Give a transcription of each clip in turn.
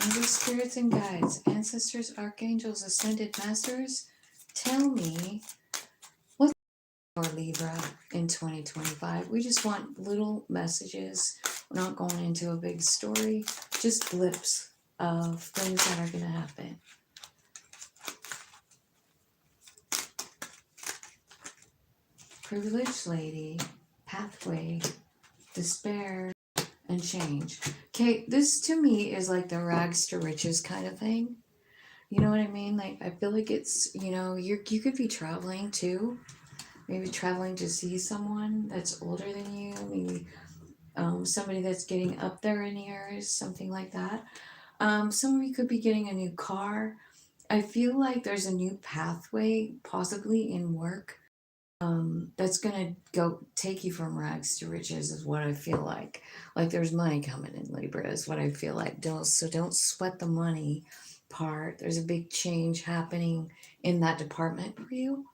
Angels, spirits, and guides, ancestors, archangels, ascended masters, tell me what's for Libra in 2025. We just want little messages. We're not going into a big story, just blips of things that are going to happen. Privileged lady, pathway, despair, and change. Okay, this to me is like the rags to riches kind of thing. You know what I mean? Like, I feel like it's, you could be traveling too. Maybe traveling to see someone that's older than you. Maybe somebody that's getting up there in years, something like that. Some of you could be getting a new car. I feel like there's a new pathway, possibly in work, that's gonna go take you from rags to riches, is what I feel like. Like there's money coming in, Libra, is what I feel like. Don't sweat the money part. There's a big change happening in that department for you,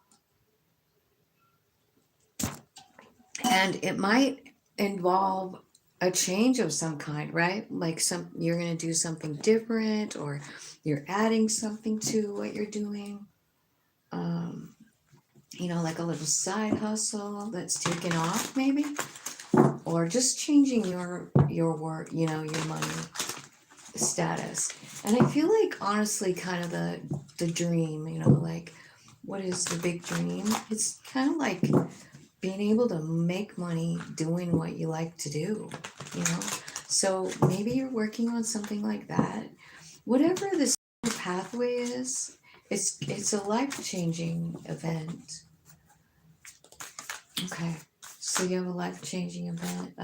and it might involve a change of some kind, right? Like you're gonna do something different, or you're adding something to what you're doing. Like a little side hustle that's taken off, maybe, or just changing your work, your money status. And I feel like, honestly, kind of the dream, like, what is the big dream? It's kind of like being able to make money doing what you like to do, you know? So maybe you're working on something like that. Whatever this pathway is, it's a life-changing event. Okay, so you have a life-changing event.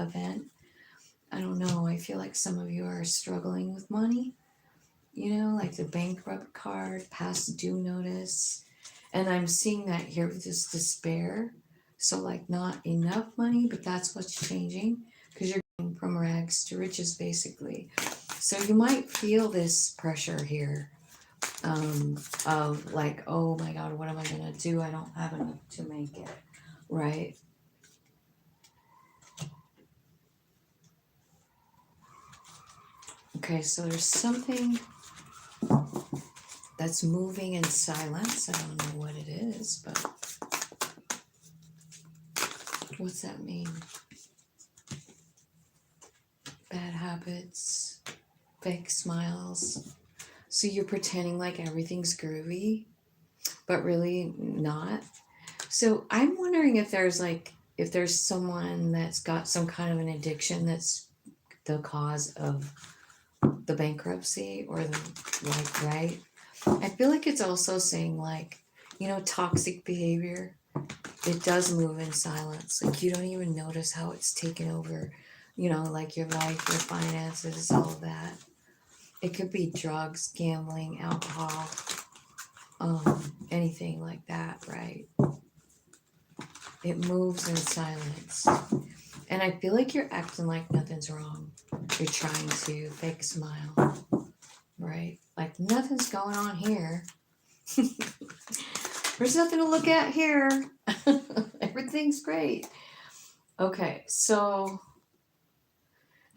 I don't know, I feel like some of you are struggling with money, like the bankrupt card, past due notice. And I'm seeing that here with this despair. So, like, not enough money, but that's what's changing, because you're going from rags to riches, basically. So you might feel this pressure here, of like, oh my God, what am I gonna do? I don't have enough to make it, right? Okay, so there's something that's moving in silence. I don't know what it is, but what's that mean? Bad habits, fake smiles. So you're pretending like everything's groovy, but really not. So I'm wondering if there's someone that's got some kind of an addiction that's the cause of the bankruptcy, or right? I feel like it's also saying, like, toxic behavior. It does move in silence. Like, you don't even notice how it's taken over, like your life, your finances, all of that. It could be drugs, gambling, alcohol, anything like that, right? It moves in silence. And I feel like you're acting like nothing's wrong. You're trying to fake a smile, right? Like nothing's going on here. There's nothing to look at here. Everything's great. Okay, so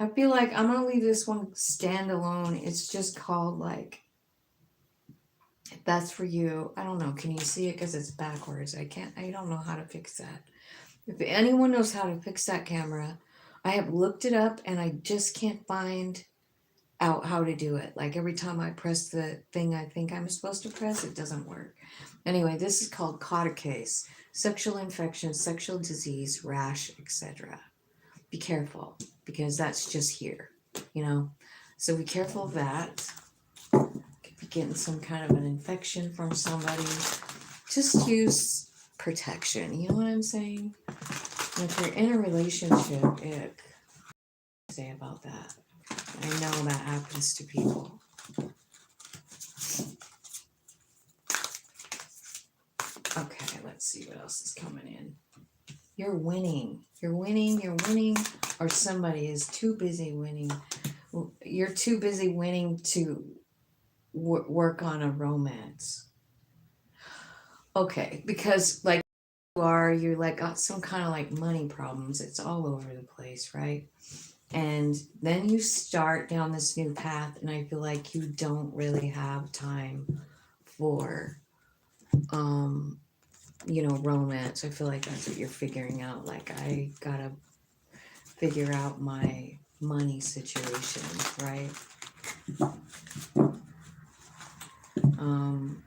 I feel like I'm going to leave this one standalone. It's just called, like, if that's for you. I don't know. Can you see it? Because it's backwards. I don't know how to fix that. If anyone knows how to fix that camera, I have looked it up and I just can't find out how to do it. Like, every time I press the thing I think I'm supposed to press, it doesn't work. Anyway, this is called caudaceae, sexual infection, sexual disease, rash, etc. Be careful, because that's just here, So be careful of that. Could be getting some kind of an infection from somebody. Just use protection, you know what I'm saying? And if you're in a relationship, say about that. I know that happens to people. Okay, let's see what else is coming in. You're winning. You're winning. You're winning. Or somebody is too busy winning. You're too busy winning to work on a romance. Okay, because, like, you're like got some kind of like money problems. It's all over the place, right? And then you start down this new path, and I feel like you don't really have time for, um, romance. I feel like that's what you're figuring out. Like, I gotta figure out my money situation, right? Um,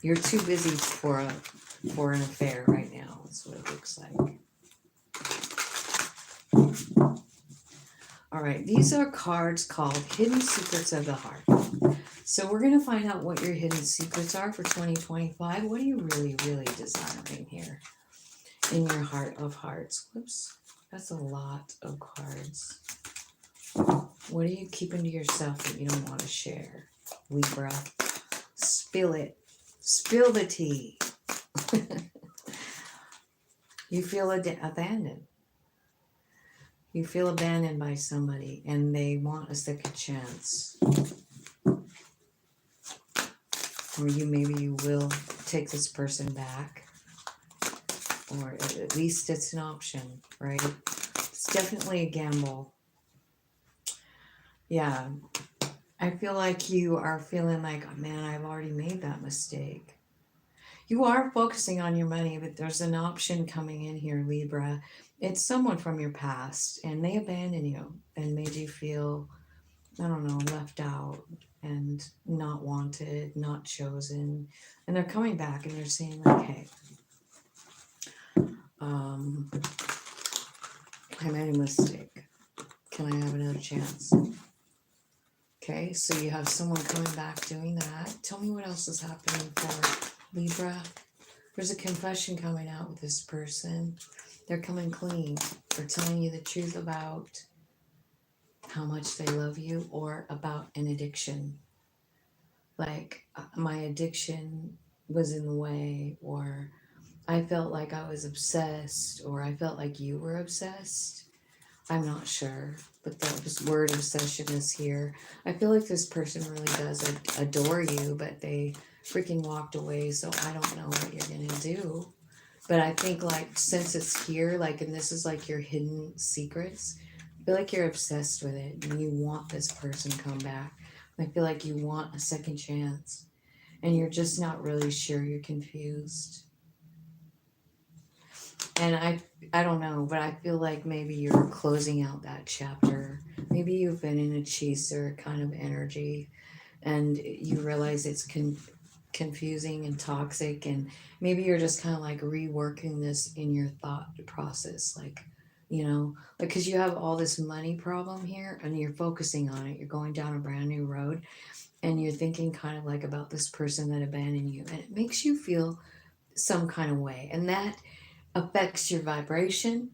you're too busy for an affair right now. That's what it looks like. All right, these are cards called Hidden Secrets of the Heart. So we're going to find out what your hidden secrets are for 2025. What are you really, really desiring here in your heart of hearts? Whoops, that's a lot of cards. What are you keeping to yourself that you don't want to share? Libra, spill it. Spill the tea. You feel abandoned. You feel abandoned by somebody and they want a second chance. Or maybe you will take this person back. Or at least it's an option, right? It's definitely a gamble. Yeah. I feel like you are feeling like, oh man, I've already made that mistake. You are focusing on your money, but there's an option coming in here, Libra. It's someone from your past and they abandoned you and made you feel, I don't know, left out and not wanted, not chosen. And they're coming back and they're saying, like, hey, I made a mistake. Can I have another chance? Okay, so you have someone coming back doing that. Tell me what else is happening for Libra. There's a confession coming out with this person. They're coming clean. They're telling you the truth about how much they love you or about an addiction. Like, my addiction was in the way, or I felt like I was obsessed, or I felt like you were obsessed. I'm not sure, but the word obsession is here. I feel like this person really does adore you, but they freaking walked away, so I don't know what you're gonna do. But I think, like, since it's here, like, and this is like your hidden secrets, I feel like you're obsessed with it and you want this person to come back. I feel like you want a second chance and you're just not really sure. You're confused. And I don't know, but I feel like maybe you're closing out that chapter. Maybe you've been in a chaser kind of energy and you realize it's confusing and toxic, and maybe you're just kind of like reworking this in your thought process, like, like, because you have all this money problem here and you're focusing on it, you're going down a brand new road and you're thinking kind of like about this person that abandoned you, and it makes you feel some kind of way, and that affects your vibration,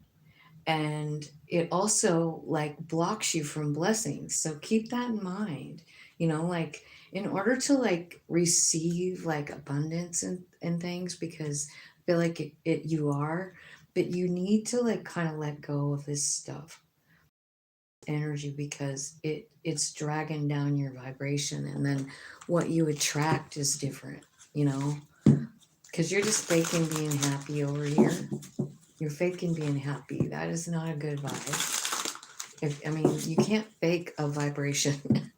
and it also like blocks you from blessings, so keep that in mind. Like, in order to like receive like abundance and things, because I feel like you are, but you need to like kind of let go of this stuff, energy, because it's dragging down your vibration, and then what you attract is different, you know because you're just faking being happy over here. You're faking being happy. That is not a good vibe. You can't fake a vibration.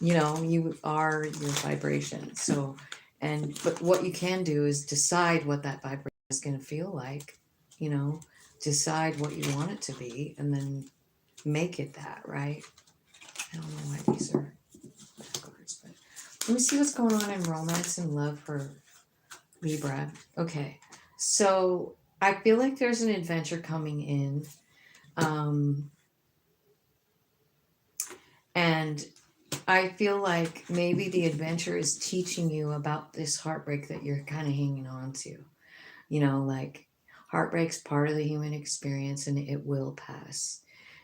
You are your vibration. So, but what you can do is decide what that vibration is going to feel like. You know, decide what you want it to be, and then make it that, right? I don't know why these are backwards, but let me see what's going on in romance and love for Libra. Okay, so I feel like there's an adventure coming in. And I feel like maybe the adventure is teaching you about this heartbreak that you're kind of hanging on to. Like, heartbreak's part of the human experience and it will pass.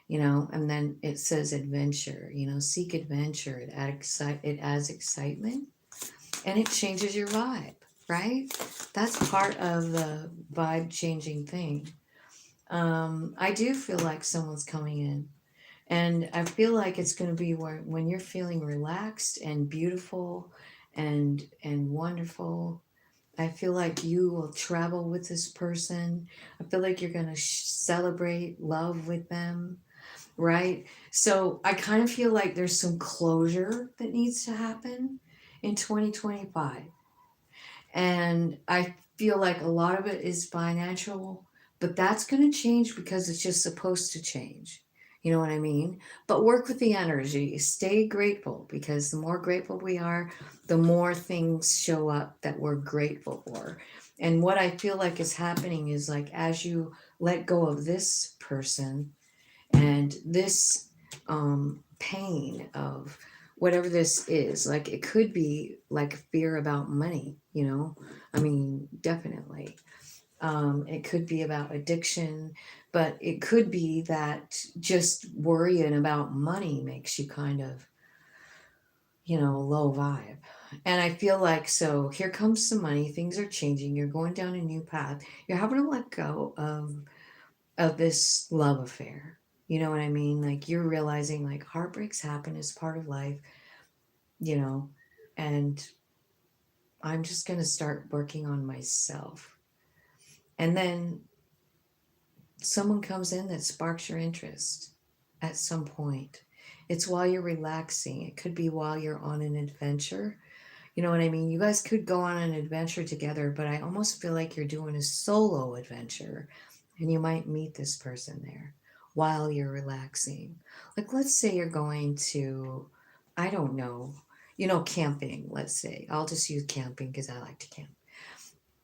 And then it says adventure, seek adventure. It adds excitement and it changes your vibe, right? That's part of the vibe changing thing. I do feel like someone's coming in, and I feel like it's going to be when you're feeling relaxed and beautiful and wonderful. I feel like you will travel with this person. I feel like you're going to celebrate love with them. right? So I kind of feel like there's some closure that needs to happen in 2025. And I feel like a lot of it is financial, but that's going to change because it's just supposed to change. You know what I mean? But work with the energy. Stay grateful, because the more grateful we are, the more things show up that we're grateful for. And what I feel like is happening is, like, as you let go of this person and this pain of whatever this is, like, it could be like fear about money, you know, I mean, definitely. It could be about addiction, but it could be that just worrying about money makes you kind of, you know, low vibe. And I feel like, so here comes some money, things are changing, you're going down a new path, you're having to let go of this love affair. You know what I mean? Like, you're realizing, like, heartbreaks happen as part of life, you know, and I'm just going to start working on myself. And then someone comes in that sparks your interest at some point. It's while you're relaxing. It could be while you're on an adventure. You know what I mean? You guys could go on an adventure together, but I almost feel like you're doing a solo adventure, and you might meet this person there while you're relaxing. Like, let's say you're going to, I don't know, you know, camping, let's say. I'll just use camping because I like to camp.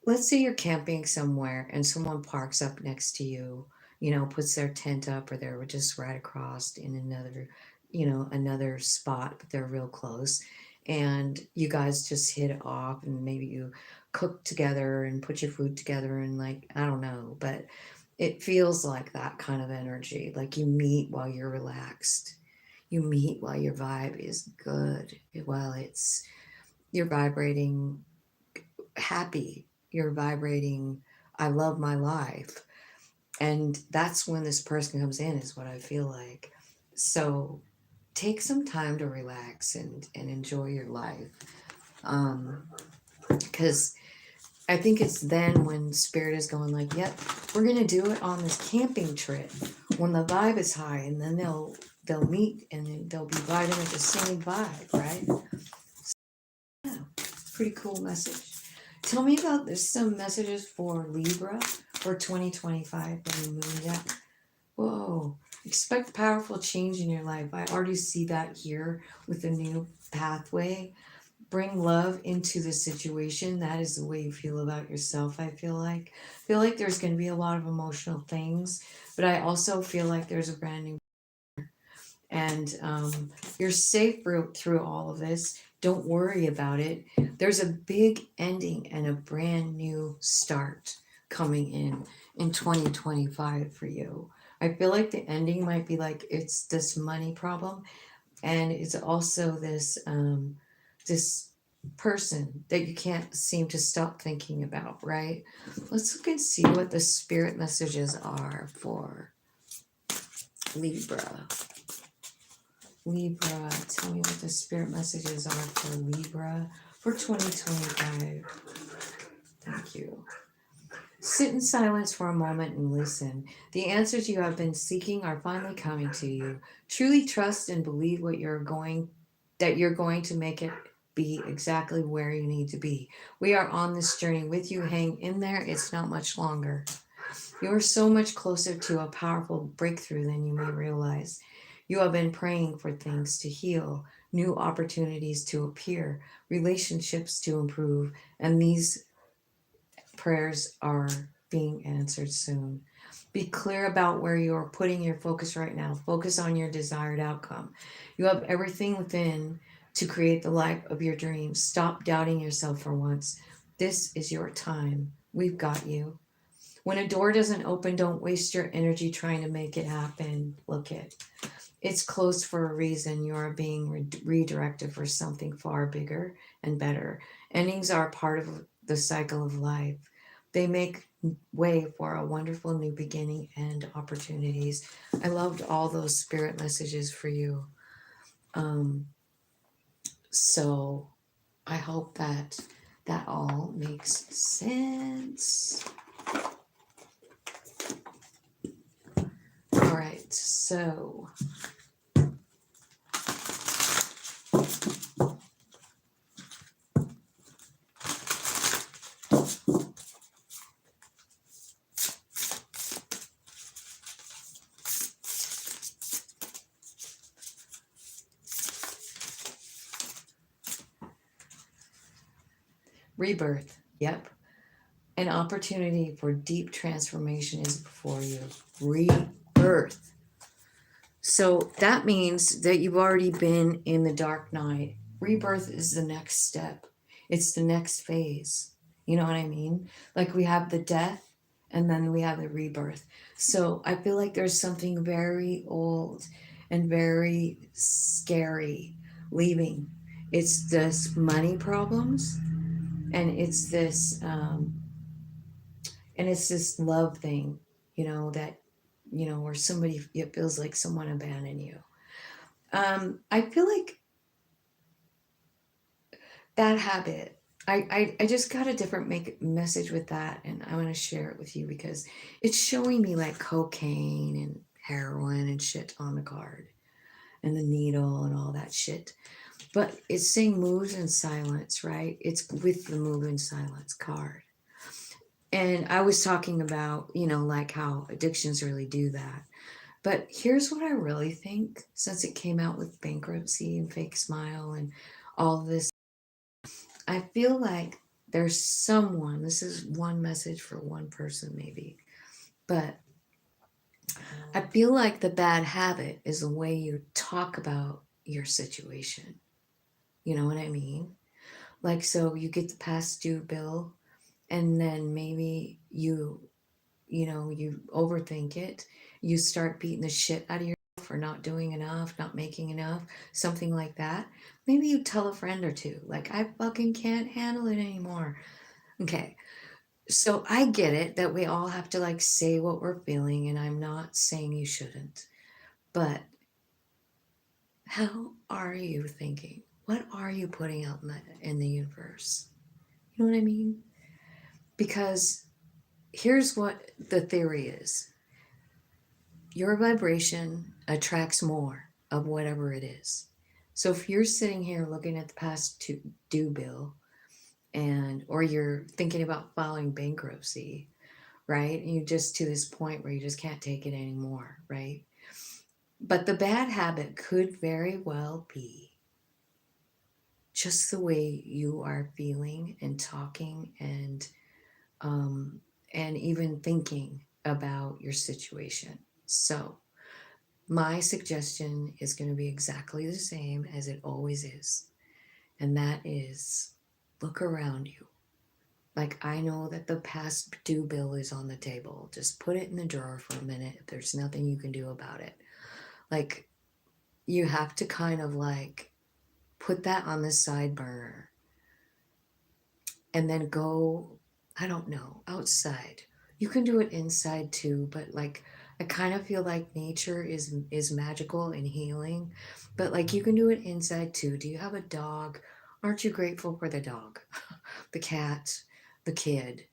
Let's say you're camping somewhere and someone parks up next to you, you know, puts their tent up, or they're just right across in another, you know, another spot, but they're real close. And you guys just hit it off, and maybe you cook together and put your food together, and, like, I don't know, but it feels like that kind of energy. Like, you meet while you're relaxed. You meet while your vibe is good, while you're vibrating happy, you're vibrating, I love my life. And that's when this person comes in, is what I feel like. So take some time to relax and enjoy your life. Because I think it's then when spirit is going, like, yep, we're gonna do it on this camping trip when the vibe is high, and then they'll meet and they'll be vibing at the same vibe, right? Yeah, pretty cool message. Tell me about, there's some messages for Libra for 2025 that we moved at. Whoa. Expect powerful change in your life. I already see that here with the new pathway. Bring love into the situation. That is the way you feel about yourself, I feel like. I feel like there's going to be a lot of emotional things, but I also feel like there's a brand new, and you're safe through all of this. Don't worry about it. There's a big ending and a brand new start coming in 2025 for you. I feel like the ending might be like, it's this money problem, and it's also this person that you can't seem to stop thinking about, right? Let's look and see what the spirit messages are for Libra. Libra, tell me what the spirit messages are for Libra for 2025. Thank you. Sit in silence for a moment and listen. The answers you have been seeking are finally coming to you. Truly trust and believe that you're going to make it be exactly where you need to be. We are on this journey with you. Hang in there. It's not much longer. You are so much closer to a powerful breakthrough than you may realize. You have been praying for things to heal, new opportunities to appear, relationships to improve, and these prayers are being answered soon. Be clear about where you are putting your focus right now. Focus on your desired outcome. You have everything within to create the life of your dreams. Stop doubting yourself for once. This is your time. We've got you. When a door doesn't open, don't waste your energy trying to make it happen. Look it. It's closed for a reason. You are being redirected for something far bigger and better. Endings are part of the cycle of life. They make way for a wonderful new beginning and opportunities. I loved all those spirit messages for you. So I hope that all makes sense. All right. So rebirth. Yep. An opportunity for deep transformation is before you. Rebirth. So that means that you've already been in the dark night. Rebirth is the next step, it's the next phase. You know what I mean? Like we have the death and then we have the rebirth. So I feel like there's something very old and very scary leaving. It's this money problems and it's this love thing, that, where somebody, it feels like someone abandoned you. I feel like that habit. I just got a different message with that, and I want to share it with you because it's showing me like cocaine and heroin and shit on the card, and the needle and all that shit. But it's saying moves in silence, right? It's with the move in silence card. And I was talking about, like how addictions really do that. But here's what I really think, since it came out with bankruptcy and fake smile and all this, I feel like there's someone, this is one message for one person maybe, but I feel like the bad habit is the way you talk about your situation. You know what I mean? Like, so you get the past due bill, and then maybe you overthink it. You start beating the shit out of yourself for not doing enough, not making enough, something like that. Maybe you tell a friend or two, like, I fucking can't handle it anymore. Okay. So I get it that we all have to like say what we're feeling, and I'm not saying you shouldn't. But how are you thinking? What are you putting out in the universe? You know what I mean? Because here's what the theory is. Your vibration attracts more of whatever it is. So if you're sitting here looking at the past due bill, or you're thinking about filing bankruptcy, right? And you just to this point where you just can't take it anymore, right? But the bad habit could very well be just the way you are feeling and talking and even thinking about your situation. So my suggestion is going to be exactly the same as it always is. And that is, look around you. Like, I know that the past due bill is on the table. Just put it in the drawer for a minute if there's nothing you can do about it. Like, you have to kind of like put that on the side burner and then go, I don't know, outside. You can do it inside too, but like, I kind of feel like nature is magical and healing, but like you can do it inside too. Do you have a dog? Aren't you grateful for the dog, the cat, the kid,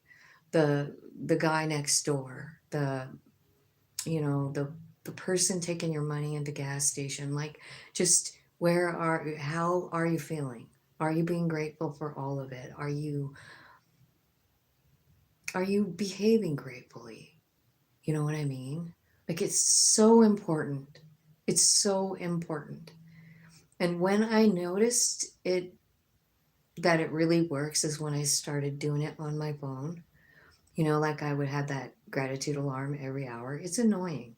the guy next door, the person taking your money at the gas station? Like, just how are you feeling? Are you being grateful for all of it? Are you behaving gratefully? You know what I mean? Like, it's so important. It's so important. And when I noticed that it really works is when I started doing it on my phone. Like I would have that gratitude alarm every hour. It's annoying.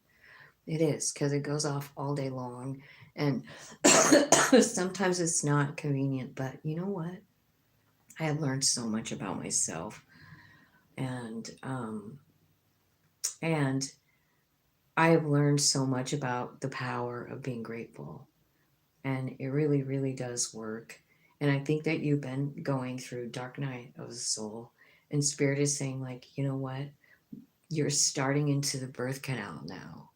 It is, because it goes off all day long. And sometimes it's not convenient, but you know what? I have learned so much about myself. And I have learned so much about the power of being grateful. And it really, really does work. And I think that you've been going through dark night of the soul, and spirit is saying, like, you know what? You're starting into the birth canal now,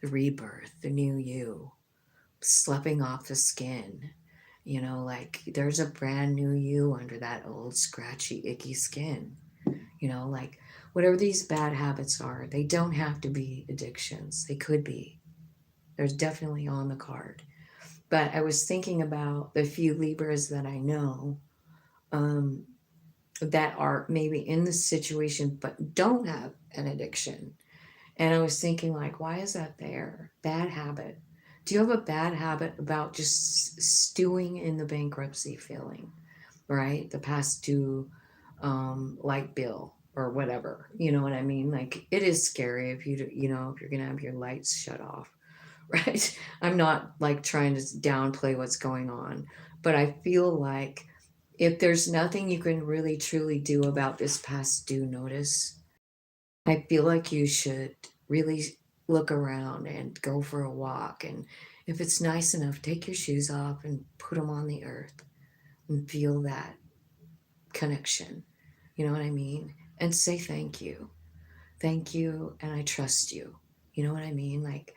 the rebirth, the new you, sloughing off the skin. Like there's a brand new you under that old scratchy, icky skin. Like whatever these bad habits are, they don't have to be addictions. They could be. There's definitely on the card. But I was thinking about the few Libras that I know, um, that are maybe in this situation but don't have an addiction. And I was thinking, like, why is that there? Bad habit. Do you have a bad habit about just stewing in the bankruptcy feeling, right? The past due light bill or whatever. You know what I mean? Like, it is scary if if you're going to have your lights shut off, right? I'm not like trying to downplay what's going on, but I feel like if there's nothing you can really truly do about this past due notice, I feel like you should really look around and go for a walk. And if it's nice enough, take your shoes off and put them on the earth and feel that connection. You know what I mean? And say thank you. Thank you. And I trust you. You know what I mean? Like,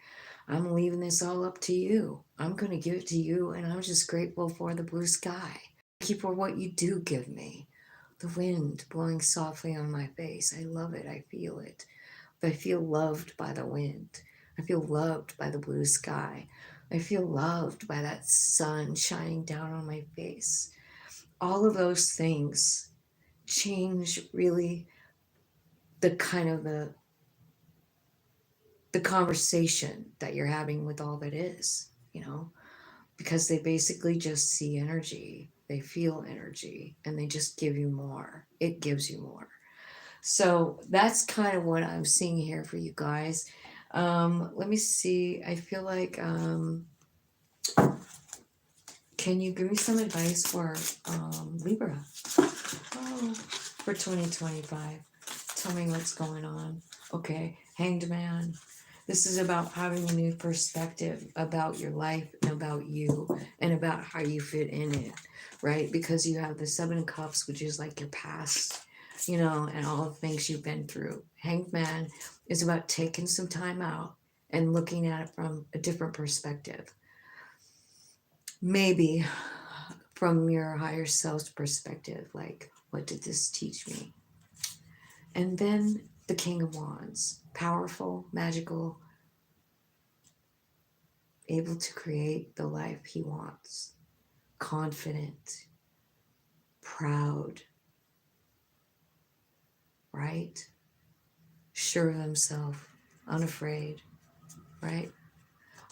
I'm leaving this all up to you. I'm going to give it to you. And I'm just grateful for the blue sky. Thank you for what you do give me. The wind blowing softly on my face. I love it. I feel it. I feel loved by the wind. I feel loved by the blue sky. I feel loved by that sun shining down on my face. All of those things change really the kind of the conversation that you're having with all that is, because they basically just see energy, they feel energy, and they just give you more. It gives you more. So that's kind of what I'm seeing here for you guys. Let me see. I feel like, can you give me some advice for Libra? Oh, for 2025. Tell me what's going on. Okay, Hanged Man. This is about having a new perspective about your life and about you and about how you fit in it, right? Because you have the Seven of Cups, which is like your past, and all the things you've been through. Hanged Man is about taking some time out and looking at it from a different perspective. Maybe from your higher self's perspective, like, what did this teach me? And then the King of Wands, powerful, magical, able to create the life he wants, confident, proud, right? Sure of himself, unafraid, right?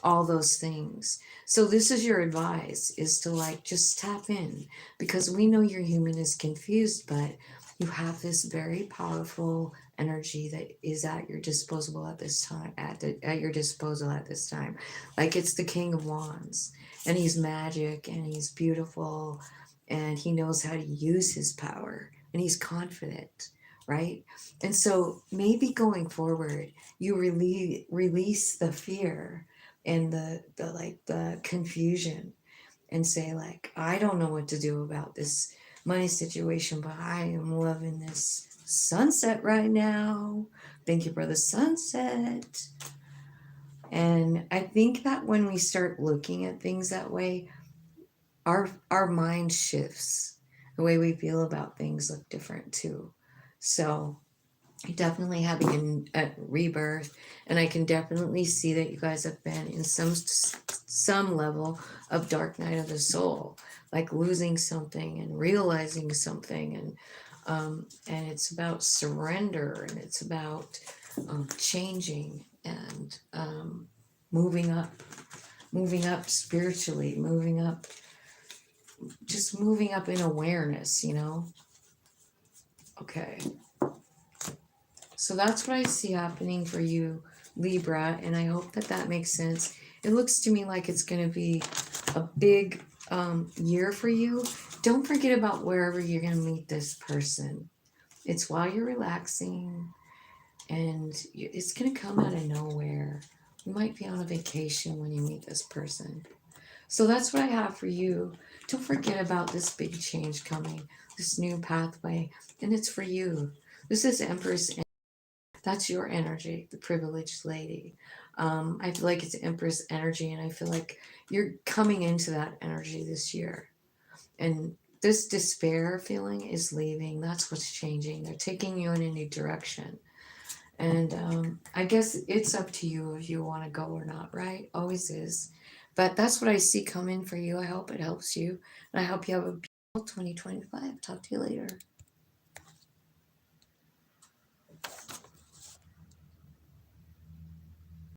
All those things. So this is your advice, is to like just tap in, because we know your human is confused, but you have this very powerful energy that is at your disposal at this time, at your disposal at this time. Like, it's the King of Wands, and he's magic, and he's beautiful, and he knows how to use his power, and he's confident, right? And so maybe going forward, you release the fear and the confusion, and say, like, I don't know what to do about this money situation, but I am loving this sunset right now. Thank you for the sunset. And I think that when we start looking at things that way, our mind shifts. The way we feel about things look different too. So definitely having a rebirth, and I can definitely see that you guys have been in some level of dark night of the soul, like losing something and realizing something, and it's about surrender, and it's about changing, and moving up spiritually, just moving up in awareness, Okay. So that's what I see happening for you, Libra, and I hope that that makes sense. It looks to me like it's going to be a big year for you. Don't forget about wherever you're going to meet this person. It's while you're relaxing, and it's going to come out of nowhere. You might be on a vacation when you meet this person. So that's what I have for you. Don't forget about this big change coming, this new pathway, and it's for you. This is Empress. That's your energy, the privileged lady. I feel like it's Empress energy, and I feel like you're coming into that energy this year. And this despair feeling is leaving. That's what's changing. They're taking you in a new direction. And I guess it's up to you if you want to go or not, right? Always is. But that's what I see coming for you. I hope it helps you. And I hope you have a beautiful 2025. Talk to you later.